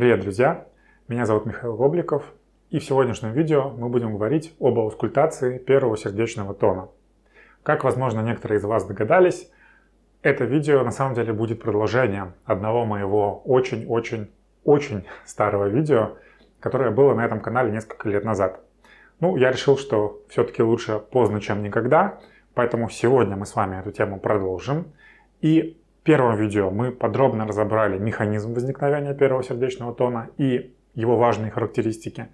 Привет, друзья! Меня зовут Михаил Вобликов, и в сегодняшнем видео мы будем говорить об аускультации первого сердечного тона. Как, возможно, некоторые из вас догадались, это видео на самом деле будет продолжением одного моего очень старого видео, которое было на этом канале несколько лет назад. Я решил, что все-таки лучше поздно, чем никогда, поэтому сегодня мы с вами эту тему продолжим. И в первом видео мы подробно разобрали механизм возникновения первого сердечного тона и его важные характеристики.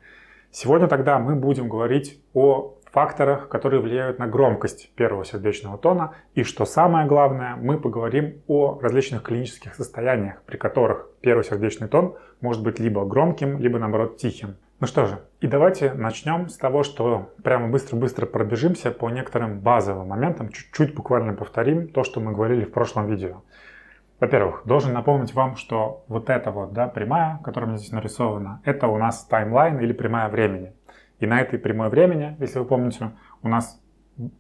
Сегодня тогда мы будем говорить о факторах, которые влияют на громкость первого сердечного тона. И что самое главное, мы поговорим о различных клинических состояниях, при которых первый сердечный тон может быть либо громким, либо наоборот тихим. Ну что же, и давайте начнем с того, что прямо быстро пробежимся по некоторым базовым моментам, чуть-чуть буквально повторим то, что мы говорили в прошлом видео. Во-первых, должен напомнить вам, что вот эта прямая, которая у меня здесь нарисована, это у нас таймлайн или прямая времени. И на этой прямой времени, если вы помните, у нас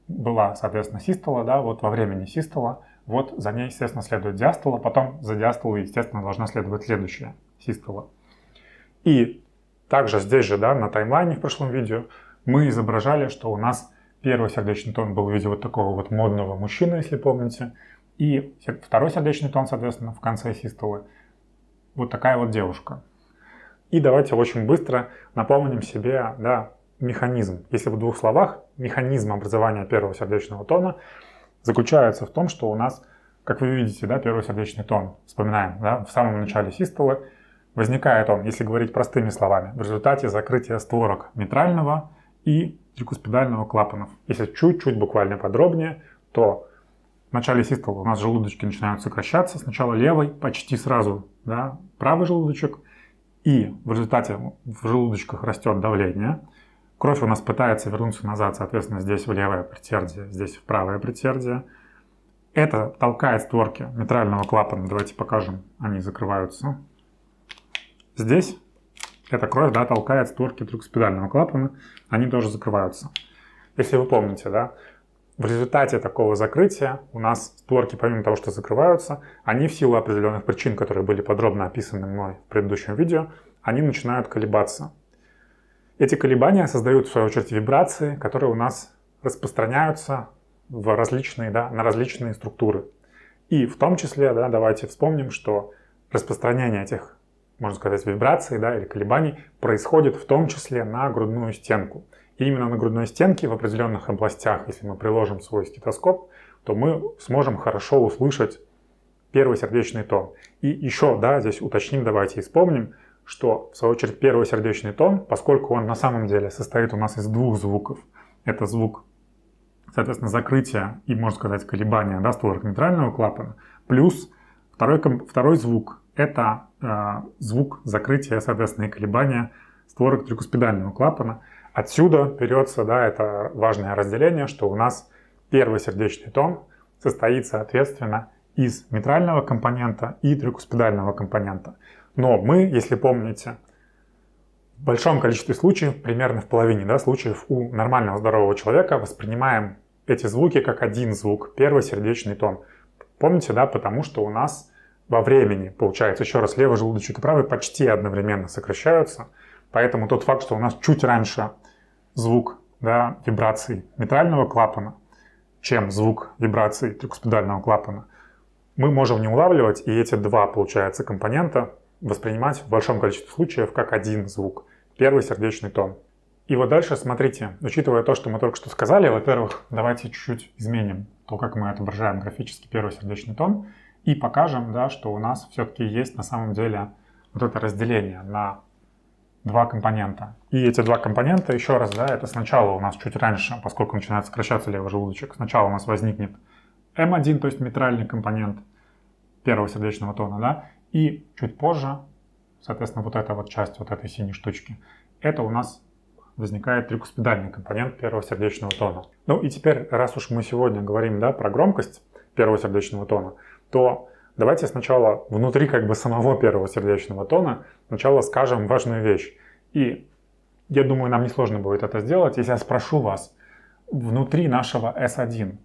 была, соответственно, систола, во времени систола, за ней, естественно, следует диастола, потом за диастолой, естественно, должна следовать следующая систола. И также здесь же, на таймлайне в прошлом видео, мы изображали, что у нас первый сердечный тон был в виде такого модного мужчины, если помните, и второй сердечный тон, соответственно, в конце систолы, такая девушка. И давайте очень быстро напомним себе, механизм. Если в двух словах, механизм образования первого сердечного тона заключается в том, что у нас, как вы видите, первый сердечный тон, вспоминаем, в самом начале систолы, возникает он, если говорить простыми словами, в результате закрытия створок митрального и трикуспидального клапанов. Если чуть-чуть буквально подробнее, то в начале систолы у нас желудочки начинают сокращаться. Сначала левый, почти сразу правый желудочек. И в результате в желудочках растет давление. Кровь у нас пытается вернуться назад, соответственно, здесь в левое предсердие, здесь в правое предсердие. Это толкает створки митрального клапана. Давайте покажем, они закрываются. Здесь эта кровь толкает створки трикуспидального клапана, они тоже закрываются. Если вы помните, в результате такого закрытия у нас створки, помимо того, что закрываются, они в силу определенных причин, которые были подробно описаны мной в предыдущем видео, они начинают колебаться. Эти колебания создают, в свою очередь, вибрации, которые у нас распространяются на различные структуры. И в том числе, давайте вспомним, что распространение этих, можно сказать, вибраций или колебаний происходит в том числе на грудную стенку. И именно на грудной стенке в определенных областях, если мы приложим свой стетоскоп, то мы сможем хорошо услышать первый сердечный тон. И еще, здесь уточним, давайте и вспомним, что, в свою очередь, первый сердечный тон, поскольку он на самом деле состоит у нас из двух звуков, это звук, соответственно, закрытия и, можно сказать, колебания створок митрального клапана, плюс второй звук, это звук закрытия, соответственно, и колебания створок трикуспидального клапана. Отсюда берется, это важное разделение, что у нас первый сердечный тон состоит, соответственно, из митрального компонента и трикуспидального компонента. Но мы, если помните, в большом количестве случаев, примерно в половине случаев у нормального здорового человека воспринимаем эти звуки как один звук, первый сердечный тон. Помните, потому что у нас во времени, получается, еще раз, левый желудочек и правый почти одновременно сокращаются. Поэтому тот факт, что у нас чуть раньше звук вибраций митрального клапана, чем звук вибраций трикуспидального клапана, мы можем не улавливать, и эти два, получается, компонента воспринимать в большом количестве случаев как один звук, первый сердечный тон. И дальше, смотрите, учитывая то, что мы только что сказали, во-первых, давайте чуть-чуть изменим то, как мы отображаем графически первый сердечный тон, и покажем, что у нас все-таки есть на самом деле это разделение на два компонента. И эти два компонента, еще раз, это сначала у нас чуть раньше, поскольку начинает сокращаться левый желудочек, сначала у нас возникнет М1, то есть митральный компонент первого сердечного тона, и чуть позже, соответственно, эта часть этой синей штучки, это у нас возникает трикуспидальный компонент первого сердечного тона. И теперь, раз уж мы сегодня говорим, про громкость первого сердечного тона, то давайте сначала внутри самого первого сердечного тона сначала скажем важную вещь. И я думаю, нам несложно будет это сделать, если я спрошу вас, внутри нашего S1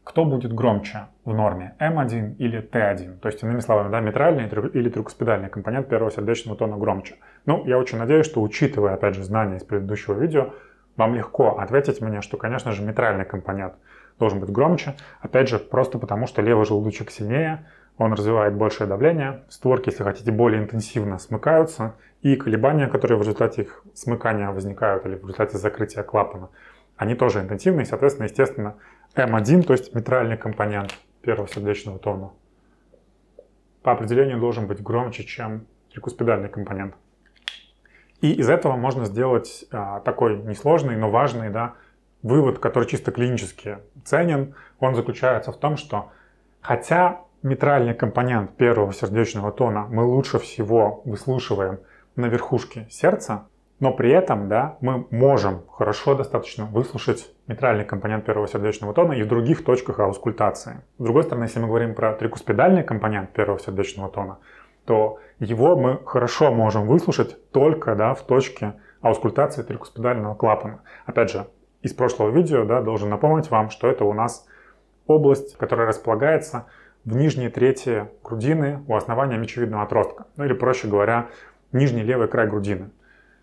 кто будет громче в норме, М1 или Т1. То есть, иными словами, да, митральный или трикуспидальный компонент первого сердечного тона громче. Ну, я очень надеюсь, что, учитывая, опять же, знания из предыдущего видео, вам легко ответить мне, что, конечно же, митральный компонент должен быть громче. Опять же, просто потому, что левый желудочек сильнее, он развивает большее давление, створки, если хотите, более интенсивно смыкаются, и колебания, которые в результате их смыкания возникают или в результате закрытия клапана, они тоже интенсивны, и, соответственно, естественно, М1, то есть митральный компонент первого сердечного тона, по определению должен быть громче, чем трикуспидальный компонент. И из этого можно сделать такой несложный, но важный, да, вывод, который чисто клинически ценен. Он заключается в том, что хотя митральный компонент первого сердечного тона мы лучше всего выслушиваем на верхушке сердца, но при этом, да, мы можем хорошо достаточно выслушать митральный компонент первого сердечного тона и в других точках аускультации. С другой стороны, если мы говорим про трикуспидальный компонент первого сердечного тона, то его мы хорошо можем выслушать только, да, в точке аускультации трикуспидального клапана. Опять же, из прошлого видео, да, должен напомнить вам, что это у нас область, которая располагается в нижней трети грудины у основания мечевидного отростка. Ну или, проще говоря, нижний левый край грудины.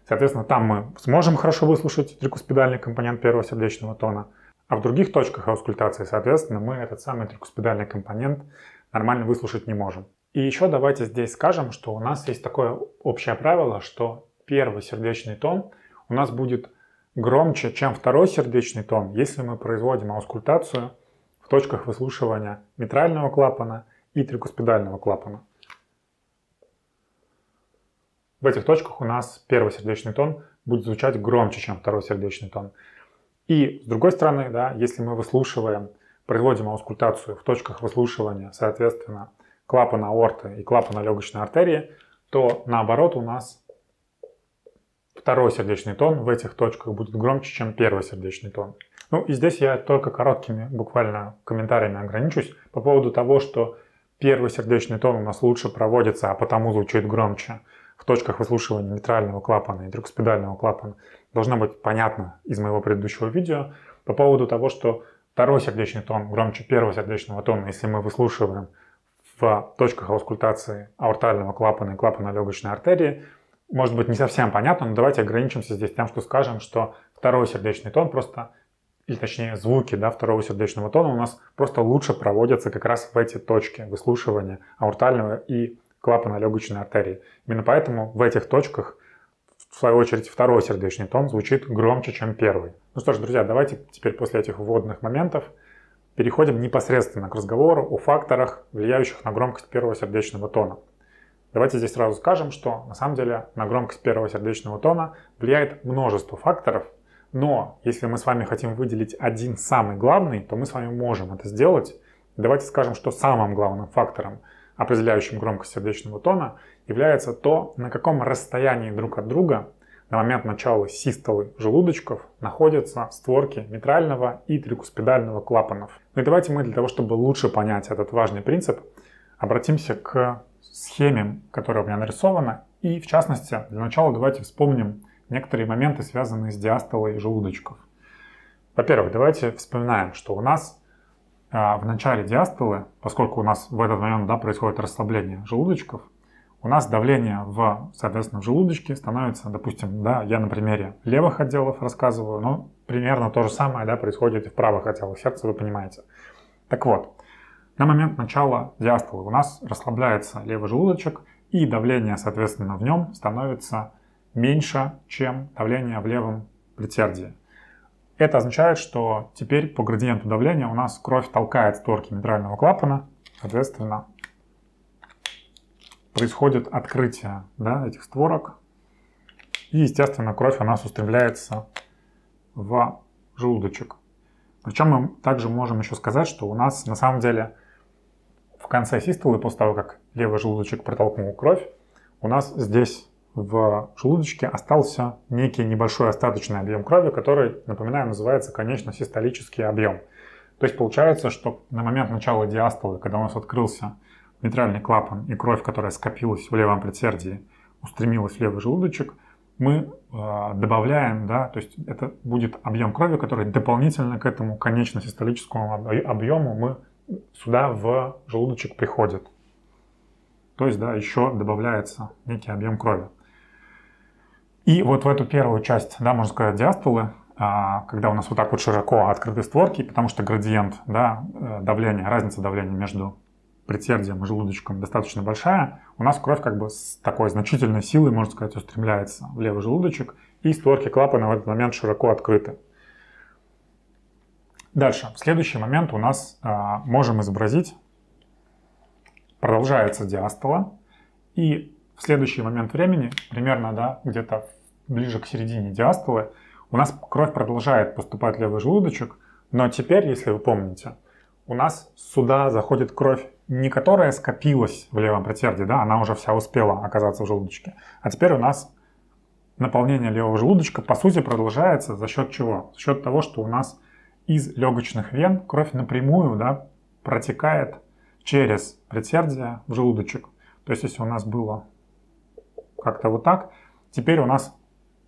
Соответственно, там мы сможем хорошо выслушать трикуспидальный компонент первого сердечного тона, а в других точках аускультации, соответственно, мы этот самый трикуспидальный компонент нормально выслушать не можем. И еще давайте здесь скажем, что у нас есть такое общее правило, что первый сердечный тон у нас будет громче, чем второй сердечный тон, если мы производим аускультацию в точках выслушивания митрального клапана и трикуспидального клапана. В этих точках у нас первый сердечный тон будет звучать громче, чем второй сердечный тон. И с другой стороны, да, если мы производим аускультацию в точках выслушивания, соответственно, клапана аорты и клапана легочной артерии, то наоборот у нас второй сердечный тон в этих точках будет громче, чем первый сердечный тон. Ну и здесь я только короткими буквально комментариями ограничусь по поводу того, что первый сердечный тон у нас лучше проводится, а потому звучит громче в точках выслушивания митрального клапана и трикуспидального клапана. Должно быть понятно из моего предыдущего видео. По поводу того, что второй сердечный тон громче первого сердечного тона, если мы выслушиваем в точках аускультации аортального клапана и клапана легочной артерии, может быть не совсем понятно, но давайте ограничимся здесь тем, что скажем, что второй сердечный тон просто, или точнее звуки, да, второго сердечного тона у нас просто лучше проводятся как раз в эти точки выслушивания аортального и клапана легочной артерии. Именно поэтому в этих точках, в свою очередь, второй сердечный тон звучит громче, чем первый. Ну что ж, друзья, давайте теперь после этих вводных моментов переходим непосредственно к разговору о факторах, влияющих на громкость первого сердечного тона. Давайте здесь сразу скажем, что на самом деле на громкость первого сердечного тона влияет множество факторов, но если мы с вами хотим выделить один самый главный, то мы с вами можем это сделать. Давайте скажем, что самым главным фактором, определяющим громкость сердечного тона, является то, на каком расстоянии друг от друга на момент начала систолы желудочков находятся створки митрального и трикуспидального клапанов. Ну и давайте мы для того, чтобы лучше понять этот важный принцип, обратимся к схеме, которая у меня нарисована. И в частности, для начала давайте вспомним некоторые моменты, связанные с диастолой желудочков. Во-первых, давайте вспоминаем, что у нас в начале диастолы, поскольку у нас в этот момент, да, происходит расслабление желудочков, у нас давление соответственно, в желудочке становится, допустим, да, я на примере левых отделов рассказываю, но примерно то же самое, да, происходит и в правых отделах сердца, вы понимаете. Так вот, на момент начала диастолы у нас расслабляется левый желудочек, и давление, соответственно, в нем становится меньше, чем давление в левом предсердии. Это означает, что теперь по градиенту давления у нас кровь толкает створки митрального клапана, соответственно, происходит открытие, да, этих створок, и, естественно, кровь у нас устремляется в желудочек. Причем мы также можем еще сказать, что у нас на самом деле в конце систолы, после того, как левый желудочек протолкнул кровь, у нас здесь в желудочке остался некий небольшой остаточный объем крови, который, напоминаю, называется конечно-систолический объем. То есть получается, что на момент начала диастолы, когда у нас открылся митральный клапан и кровь, которая скопилась в левом предсердии, устремилась в левый желудочек, мы добавляем, да, то есть это будет объем крови, который дополнительно к этому конечно-систолическому объему мы сюда в желудочек приходит. То есть, да, еще добавляется некий объем крови. И вот в эту первую часть, да, можно сказать, диастолы, когда у нас вот так вот широко открыты створки, потому что градиент, да, давления, разница давления между предсердием и желудочком достаточно большая, у нас кровь как бы с такой значительной силой, можно сказать, устремляется в левый желудочек, и створки клапана в этот момент широко открыты. Дальше, в следующий момент у нас можем изобразить, продолжается диастола, и в следующий момент времени, примерно, да, где-то ближе к середине диастолы, у нас кровь продолжает поступать в левый желудочек, но теперь, если вы помните, у нас сюда заходит кровь не которая скопилась в левом предсердии, да, она уже вся успела оказаться в желудочке, а теперь у нас наполнение левого желудочка по сути продолжается за счет чего? За счет того, что у нас из легочных вен кровь напрямую, да, протекает через предсердие в желудочек. То есть если у нас было как-то вот так, теперь у нас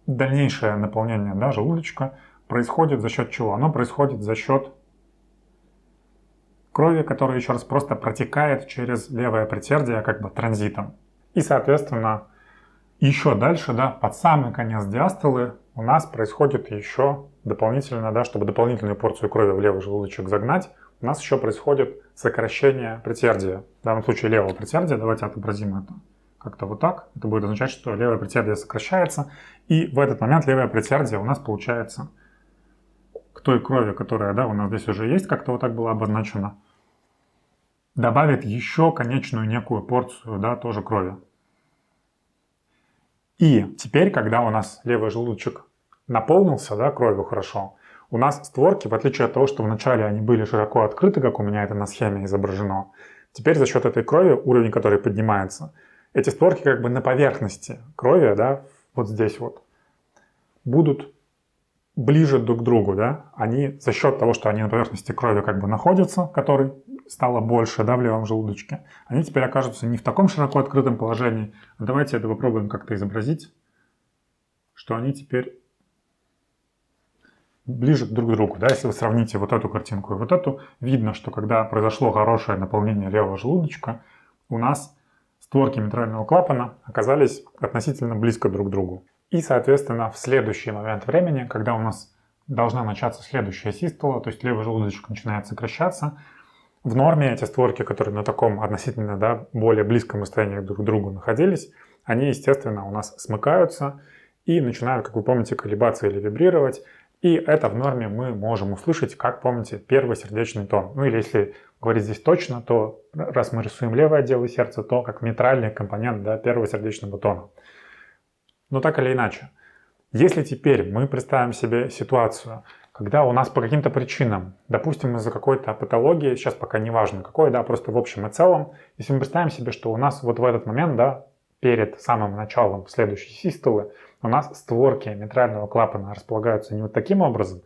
дальнейшее наполнение, да, желудочка происходит за счет чего? Оно происходит за счет крови, которая, еще раз, просто протекает через левое предсердие как бы транзитом. И, соответственно, еще дальше, да, под самый конец диастолы у нас происходит еще дополнительно, да, чтобы дополнительную порцию крови в левый желудочек загнать, у нас еще происходит сокращение предсердия. В данном случае левого предсердия. Давайте отобразим это как-то вот так. Это будет означать, что левое предсердие сокращается. И в этот момент левое предсердие у нас получается к той крови, которая, да, у нас здесь уже есть, как-то вот так было обозначено, добавит еще конечную некую порцию, да, тоже крови. И теперь, когда у нас левый желудочек наполнился, да, кровью хорошо, у нас створки, в отличие от того, что вначале они были широко открыты, как у меня это на схеме изображено, теперь за счет этой крови, уровень которой поднимается, эти створки как бы на поверхности крови, да, вот здесь вот, будут ближе друг к другу, да, они за счет того, что они на поверхности крови как бы находятся, который стало больше, да, в левом желудочке, они теперь окажутся не в таком широко открытом положении. Давайте это попробуем как-то изобразить, что они теперь ближе друг к другу, да, если вы сравните вот эту картинку и вот эту, видно, что когда произошло хорошее наполнение левого желудочка, у нас створки митрального клапана оказались относительно близко друг к другу. И, соответственно, в следующий момент времени, когда у нас должна начаться следующая систола, то есть левый желудочек начинает сокращаться, в норме эти створки, которые на таком относительно, да, более близком расстоянии друг к другу находились, они, естественно, у нас смыкаются и начинают, как вы помните, колебаться или вибрировать. И это в норме мы можем услышать, как, помните, первый сердечный тон. Ну или если говорить здесь точно, то раз мы рисуем левое отделы сердца, то как митральный компонент, да, первого сердечного тона. Но так или иначе, если теперь мы представим себе ситуацию, когда у нас по каким-то причинам, допустим, из-за какой-то патологии, сейчас пока не важно какой, да, просто в общем и целом, если мы представим себе, что у нас вот в этот момент, да, перед самым началом следующей систолы, у нас створки митрального клапана располагаются не вот таким образом,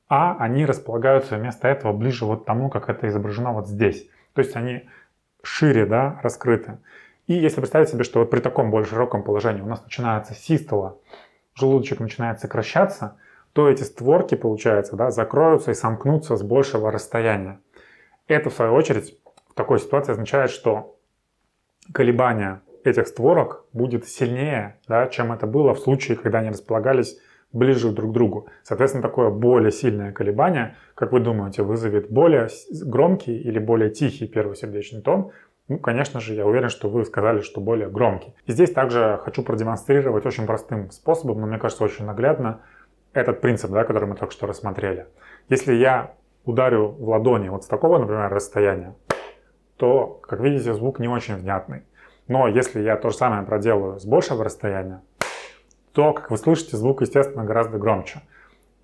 а они располагаются вместо этого ближе вот тому, как это изображено вот здесь. То есть они шире, да, раскрыты. И если представить себе, что вот при таком более широком положении у нас начинается систола, желудочек начинает сокращаться, то эти створки, получается, да, закроются и сомкнутся с большего расстояния. Это, в свою очередь, в такой ситуации означает, что колебание этих створок будет сильнее, да, чем это было в случае, когда они располагались ближе друг к другу. Соответственно, такое более сильное колебание, как вы думаете, вызовет более громкий или более тихий первый сердечный тон? Ну, конечно же, я уверен, что вы сказали, что более громкий. И здесь также хочу продемонстрировать очень простым способом, но мне кажется, очень наглядно, этот принцип, да, который мы только что рассмотрели. Если я ударю в ладони вот с такого, например, расстояния, то, как видите, звук не очень внятный. Но если я то же самое проделаю с большего расстояния, то, как вы слышите, звук, естественно, гораздо громче.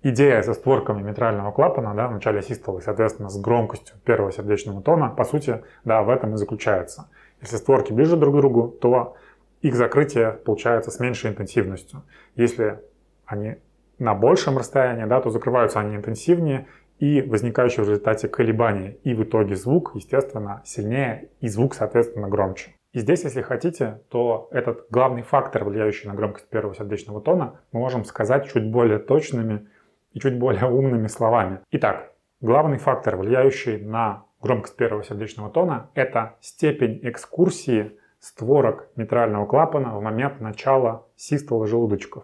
Идея со створками митрального клапана, да, в начале систолы, соответственно, с громкостью первого сердечного тона, по сути, да, в этом и заключается. Если створки ближе друг к другу, то их закрытие получается с меньшей интенсивностью. Если они на большем расстоянии, да, то закрываются они интенсивнее, и возникающие в результате колебания и в итоге звук, естественно, сильнее, и звук, соответственно, громче. И здесь, если хотите, то этот главный фактор, влияющий на громкость первого сердечного тона, мы можем сказать чуть более точными и чуть более умными словами. Итак, главный фактор, влияющий на громкость первого сердечного тона, это степень экскурсии створок митрального клапана в момент начала систолы желудочков.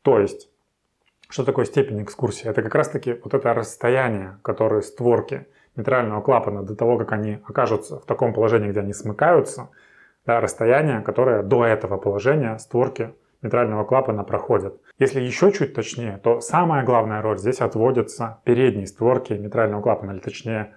То есть, что такое степень экскурсии? Это как раз-таки вот это расстояние, которое створки митрального клапана до того, как они окажутся в таком положении, где они смыкаются, да, расстояние, которое до этого положения створки митрального клапана проходят. Если еще чуть точнее, то самая главная роль здесь отводится передней створки митрального клапана, или точнее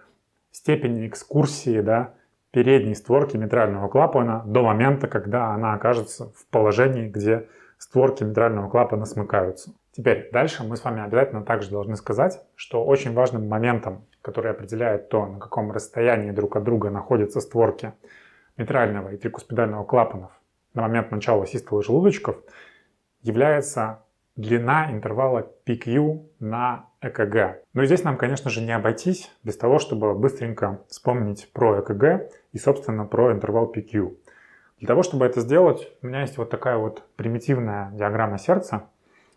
степени экскурсии, да, передней створки митрального клапана до момента, когда она окажется в положении, где створки митрального клапана смыкаются. Теперь дальше мы с вами обязательно также должны сказать, что очень важным моментом, который определяет то, на каком расстоянии друг от друга находятся створки митрального и трикуспидального клапанов на момент начала систолы желудочков, является длина интервала PQ на ЭКГ. Но и здесь нам, конечно же, не обойтись без того, чтобы быстренько вспомнить про ЭКГ и, собственно, про интервал PQ. Для того, чтобы это сделать, у меня есть вот такая вот примитивная диаграмма сердца.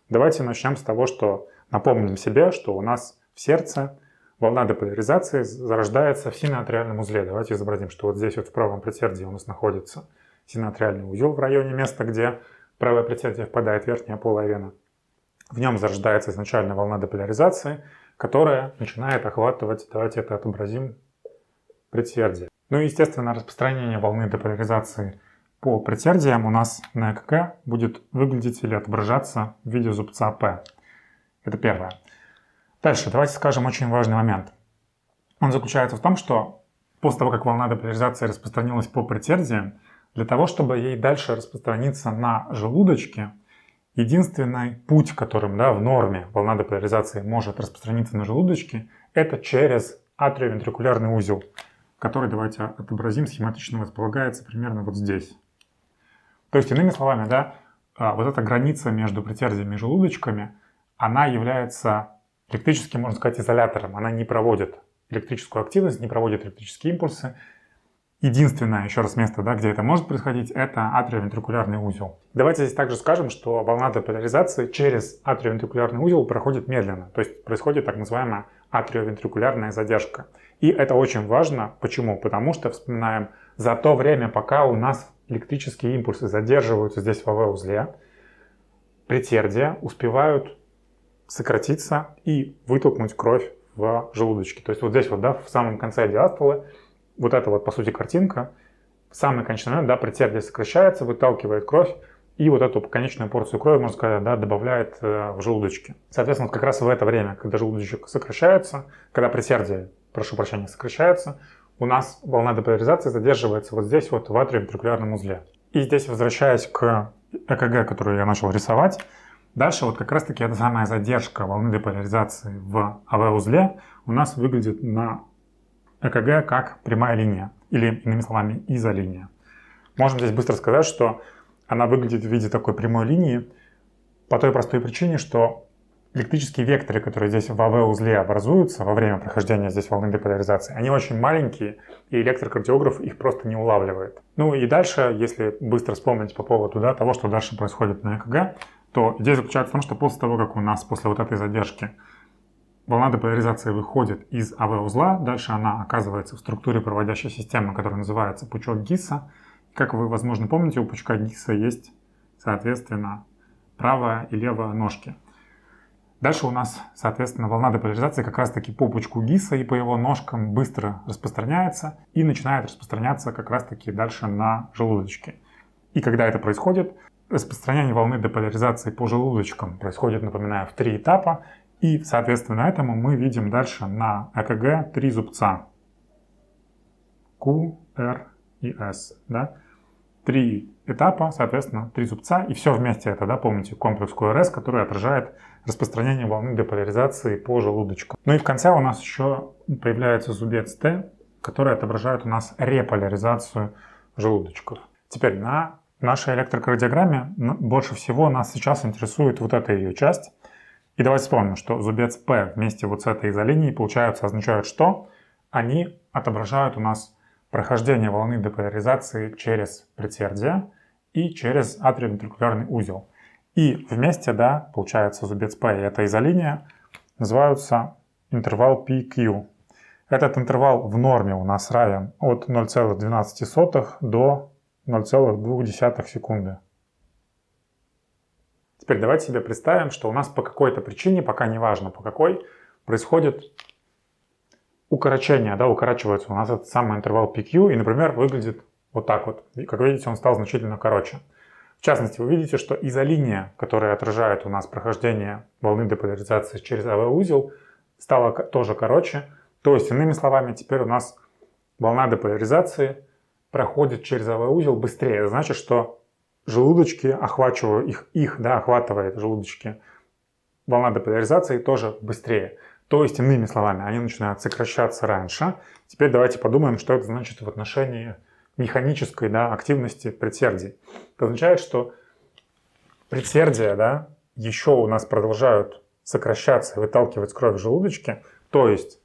Давайте начнем с того, что напомним себе, что у нас в сердце волна деполяризации зарождается в синоатриальном узле. Давайте изобразим, что вот здесь вот в правом предсердии у нас находится синоатриальный узел в районе места, где правое предсердие впадает в верхняя полая вена. В нем зарождается изначально волна деполяризации, которая начинает охватывать, давайте это отобразим, предсердие. Ну и, естественно, распространение волны деполяризации по предсердиям у нас на ЭКГ будет выглядеть или отображаться в виде зубца P. Это первое. Дальше давайте скажем очень важный момент. Он заключается в том, что после того, как волна деполяризации распространилась по предсердиям, для того, чтобы ей дальше распространиться на желудочке, единственный путь, которым, да, в норме волна деполяризации может распространиться на желудочке, это через атриовентрикулярный узел, который, давайте отобразим, схематично располагается примерно вот здесь. То есть, иными словами, да, вот эта граница между предсердиями и желудочками, она является электрическим, можно сказать, изолятором. Она не проводит электрическую активность, не проводит электрические импульсы. Единственное, еще раз, место, да, где это может происходить, это атриовентрикулярный узел. Давайте здесь также скажем, что волна деполяризации через атриовентрикулярный узел проходит медленно. То есть происходит так называемая атриовентрикулярная задержка. И это очень важно. Почему? Потому что, вспоминаем, за то время, пока у нас электрические импульсы задерживаются здесь в АВ-узле, предсердия успевают сократиться и вытолкнуть кровь в желудочке. То есть вот здесь вот, да, в самом конце диастолы, вот эта вот, по сути, картинка, в самый конечный момент, да, предсердие сокращается, выталкивает кровь, и вот эту конечную порцию крови, можно сказать, да, добавляет в желудочке. Соответственно, вот как раз в это время, когда желудочек сокращается, когда предсердие, прошу прощения, сокращается, у нас волна деполяризации задерживается вот здесь вот в атриовентрикулярном узле. И здесь, возвращаясь к ЭКГ, которую я начал рисовать, дальше вот как раз-таки эта самая задержка волны деполяризации в АВ-узле у нас выглядит на ЭКГ как прямая линия, или, иными словами, изолиния. Можем здесь быстро сказать, что она выглядит в виде такой прямой линии по той простой причине, что электрические векторы, которые здесь в АВ-узле образуются во время прохождения здесь волны деполяризации, они очень маленькие, и электрокардиограф их просто не улавливает. Ну и дальше, если быстро вспомнить по поводу, да, того, что дальше происходит на ЭКГ, то идея заключается в том, что после того, как у нас после вот этой задержки волна деполяризации выходит из АВ-узла, дальше она оказывается в структуре проводящей системы, которая называется пучок Гисса. Как вы, возможно, помните, у пучка Гисса есть, соответственно, правая и левая ножки. Дальше у нас, соответственно, волна деполяризации как раз-таки по пучку Гисса и по его ножкам быстро распространяется и начинает распространяться как раз-таки дальше на желудочке. И когда это происходит, распространение волны деполяризации по желудочкам происходит, напоминаю, в 3 этапа. И, соответственно, этому мы видим дальше на ЭКГ 3 зубца. Q, R и S. Да? 3 этапа, соответственно, 3 зубца. И все вместе это, да, помните, комплекс QRS, который отражает распространение волны деполяризации по желудочку. Ну и в конце у нас еще появляется зубец T, который отображает у нас реполяризацию желудочков. Теперь на нашей электрокардиограмме больше всего нас сейчас интересует вот эта ее часть. И давайте вспомним, что зубец P вместе вот с этой изолинией, получается, означают, что они отображают у нас прохождение волны деполяризации через предсердие и через атриовентрикулярный узел. И вместе, да, получается зубец P и эта изолиния называются интервал PQ. Этот интервал в норме у нас равен от 0,12 до 0,2 секунды. Теперь давайте себе представим, что у нас по какой-то причине, пока не важно по какой, происходит укорочение, да, укорачивается у нас этот самый интервал PQ и, например, выглядит вот так вот. И, как видите, он стал значительно короче. В частности, вы видите, что изолиния, которая отражает у нас прохождение волны деполяризации через АВ-узел, стала тоже короче. То есть, иными словами, теперь у нас волна деполяризации проходит через АВ-узел быстрее. Это значит, что желудочки охватывает желудочки. Волна деполяризации тоже быстрее. То есть, иными словами, они начинают сокращаться раньше. Теперь давайте подумаем, что это значит в отношении механической, да, активности предсердий. Это означает, что предсердия, да, еще у нас продолжают сокращаться и выталкивать кровь в желудочке. То есть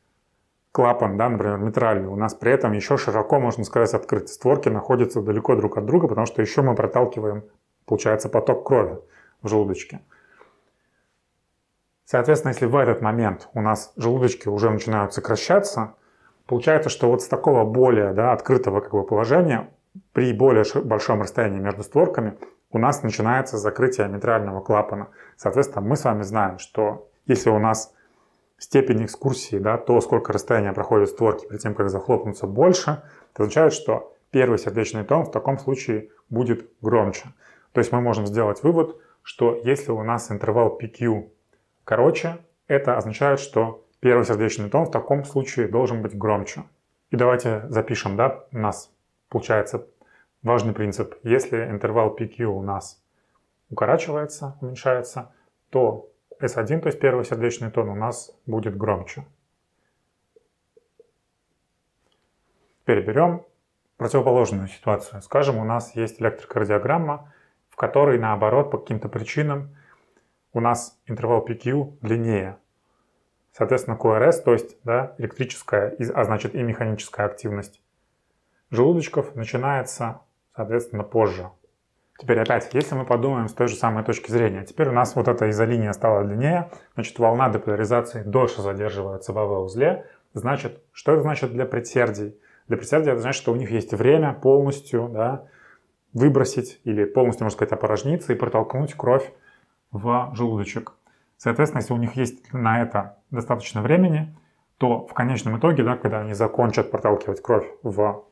клапан, да, например, митральный, у нас при этом еще широко, можно сказать, открыт. Створки находятся далеко друг от друга, потому что еще мы проталкиваем, получается, поток крови в желудочке. Соответственно, если в этот момент у нас желудочки уже начинают сокращаться, получается, что вот с такого более, да, открытого положения, при более большом расстоянии между створками, у нас начинается закрытие митрального клапана. Соответственно, мы с вами знаем, что если у нас степень экскурсии, да, то сколько расстояния проходят створки перед тем, как захлопнуться, больше, это означает, что первый сердечный тон в таком случае будет громче. То есть мы можем сделать вывод, что если у нас интервал PQ короче, это означает, что первый сердечный тон в таком случае должен быть громче. И давайте запишем, да, у нас получается важный принцип. Если интервал PQ у нас укорачивается, уменьшается, то S1, то есть первый сердечный тон, у нас будет громче. Теперь берем противоположную ситуацию. Скажем, у нас есть электрокардиограмма, в которой, наоборот, по каким-то причинам у нас интервал PQ длиннее. Соответственно, QRS, то есть, да, электрическая, а значит и механическая активность желудочков начинается, соответственно, позже. Теперь опять, если мы подумаем с той же самой точки зрения, теперь у нас вот эта изолиния стала длиннее, значит, волна деполяризации дольше задерживается в АВ-узле. Значит, что это значит для предсердий? Для предсердий это значит, что у них есть время полностью, да, выбросить или полностью, можно сказать, опорожниться и протолкнуть кровь в желудочек. Соответственно, если у них есть на это достаточно времени, то в конечном итоге, да, когда они закончат проталкивать кровь в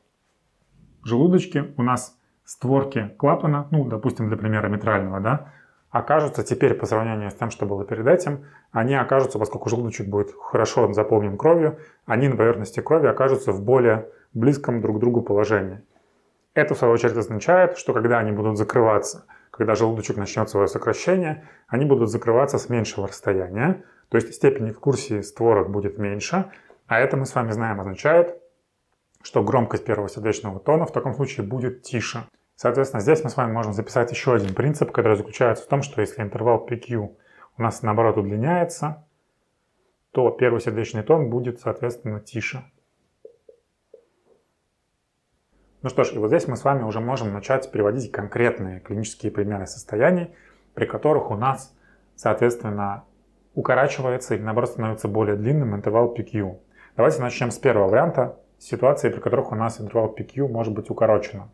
желудочке, у нас створки клапана, ну, допустим, для примера митрального, да, окажутся теперь по сравнению с тем, что было перед этим, они окажутся, поскольку желудочек будет хорошо заполнен кровью, они на поверхности крови окажутся в более близком друг к другу положении. Это, в свою очередь, означает, что когда они будут закрываться, когда желудочек начнет свое сокращение, они будут закрываться с меньшего расстояния, то есть степень экскурсии створок будет меньше, а это мы с вами знаем означает, что громкость первого сердечного тона в таком случае будет тише. Соответственно, здесь мы с вами можем записать еще один принцип, который заключается в том, что если интервал PQ у нас наоборот удлиняется, то первый сердечный тон будет, соответственно, тише. Ну что ж, и вот здесь мы с вами уже можем начать приводить конкретные клинические примеры состояний, при которых у нас, соответственно, укорачивается или наоборот становится более длинным интервал PQ. Давайте начнем с первого варианта, ситуации, при которых у нас интервал PQ может быть укорочен.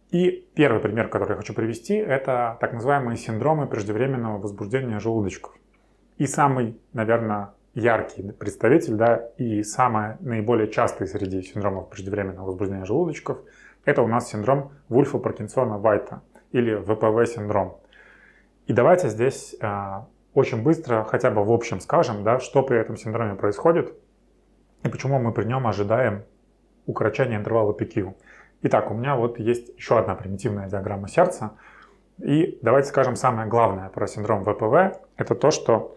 И первый пример, который я хочу привести, это так называемые синдромы преждевременного возбуждения желудочков. И самый, наверное, яркий представитель, да, и самый наиболее частый среди синдромов преждевременного возбуждения желудочков, это у нас синдром Вульфа-Паркинсона-Вайта или ВПВ-синдром. И давайте здесь очень быстро, хотя бы в общем скажем, да, что при этом синдроме происходит и почему мы при нем ожидаем укорочения интервала PQ. Итак, у меня вот есть еще одна примитивная диаграмма сердца. И давайте скажем самое главное про синдром ВПВ. Это то, что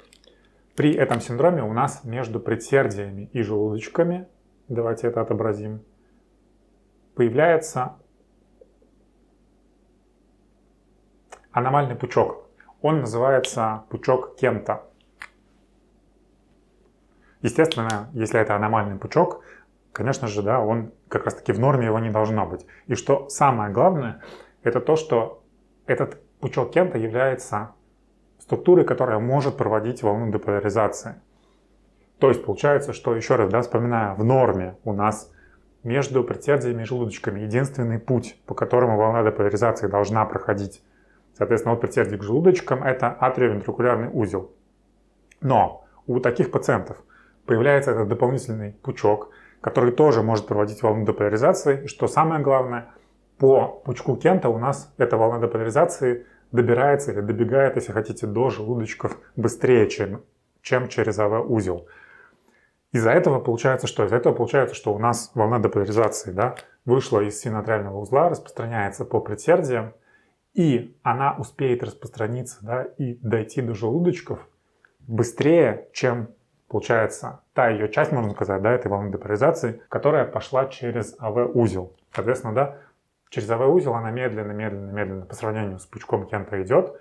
при этом синдроме у нас между предсердиями и желудочками, давайте это отобразим, появляется аномальный пучок. Он называется пучок Кента. Естественно, если это аномальный пучок, конечно же, да, он как раз-таки в норме его не должно быть. И что самое главное, это то, что этот пучок Кента является структурой, которая может проводить волну деполяризации. То есть получается, что, еще раз, да, вспоминая, в норме у нас между предсердиями и желудочками единственный путь, по которому волна деполяризации должна проходить, соответственно, от предсердий к желудочкам, это атриовентрикулярный узел. Но у таких пациентов появляется этот дополнительный пучок, который тоже может проводить волну деполяризации. И что самое главное, по пучку Кента у нас эта волна деполяризации добирается или добегает, если хотите, до желудочков быстрее, чем через АВ-узел. Из-за этого получается что? Из-за этого получается, что у нас волна деполяризации, да, вышла из синоатриального узла, распространяется по предсердиям, и она успеет распространиться, да, и дойти до желудочков быстрее, чем, получается, та ее часть, можно сказать, да, этой волны деполяризации, которая пошла через АВ-узел. Соответственно, да, через АВ-узел она медленно по сравнению с пучком Кента идет.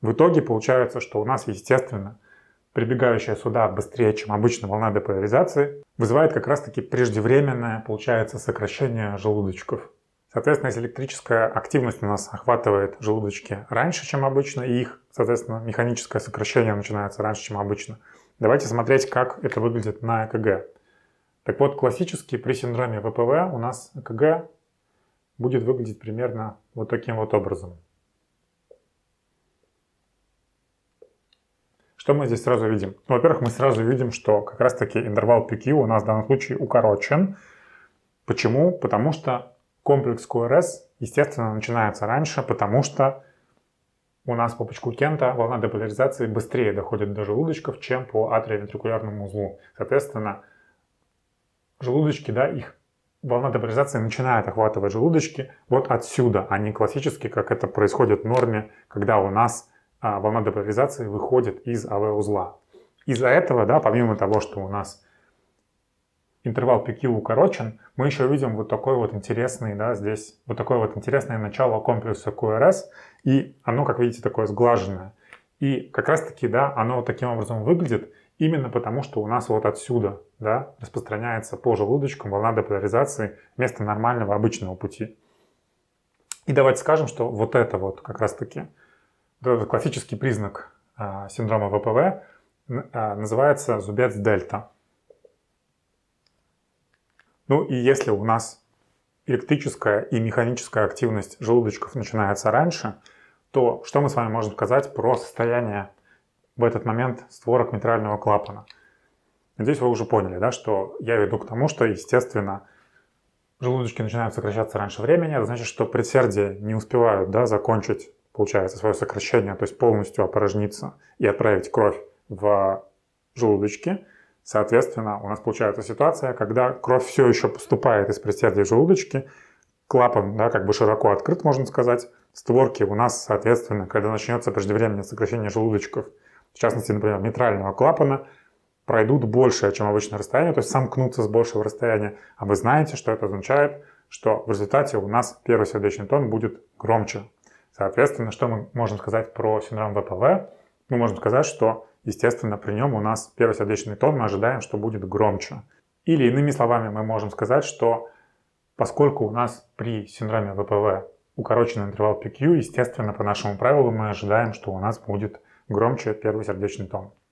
В итоге получается, что у нас, естественно, прибегающая сюда быстрее, чем обычно волна деполяризации, вызывает как раз-таки преждевременное, получается, сокращение желудочков. Соответственно, если электрическая активность у нас охватывает желудочки раньше, чем обычно, и их, соответственно, механическое сокращение начинается раньше, чем обычно, давайте смотреть, как это выглядит на ЭКГ. Так вот, классически при синдроме ВПВ у нас ЭКГ будет выглядеть примерно вот таким вот образом. Что мы здесь сразу видим? Ну, во-первых, мы сразу видим, что как раз-таки интервал PQ у нас в данном случае укорочен. Почему? Потому что комплекс КРС, естественно, начинается раньше, потому что у нас по пучку Кента волна деполяризации быстрее доходит до желудочков, чем по атриовентрикулярному узлу. Соответственно, желудочки, да, их волна деполяризации начинает охватывать желудочки вот отсюда, а не классически, как это происходит в норме, когда у нас волна деполяризации выходит из АВ-узла. Из-за этого, да, помимо того, что у нас интервал PQ укорочен, мы еще видим вот такой вот интересный, да, здесь вот такое вот интересное начало комплекса QRS, и оно, как видите, такое сглаженное. И как раз-таки, да, оно вот таким образом выглядит именно потому, что у нас вот отсюда, да, распространяется по желудочкам волна деполяризации вместо нормального обычного пути. И давайте скажем, что вот это вот как раз-таки классический признак синдрома ВПВ называется зубец дельта. Ну и если у нас электрическая и механическая активность желудочков начинается раньше, то что мы с вами можем сказать про состояние в этот момент створок митрального клапана? Надеюсь, вы уже поняли, да, что я веду к тому, что, естественно, желудочки начинают сокращаться раньше времени. Это значит, что предсердия не успевают, да, закончить, получается, свое сокращение, то есть полностью опорожниться и отправить кровь в желудочки. Соответственно, у нас получается ситуация, когда кровь все еще поступает из предсердий в желудочки, клапан, да, как бы широко открыт, можно сказать. Створки у нас, соответственно, когда начнется преждевременное сокращение желудочков, в частности, например, митрального клапана, пройдут большее, чем обычное расстояние, то есть сомкнутся с большего расстояния. А вы знаете, что это означает, что в результате у нас первый сердечный тон будет громче. Соответственно, что мы можем сказать про синдром ВПВ? Мы можем сказать, что, естественно, при нем у нас первый сердечный тон мы ожидаем, что будет громче. Или иными словами мы можем сказать, что поскольку у нас при синдроме ВПВ укороченный интервал PQ, естественно, по нашему правилу мы ожидаем, что у нас будет громче первый сердечный тон.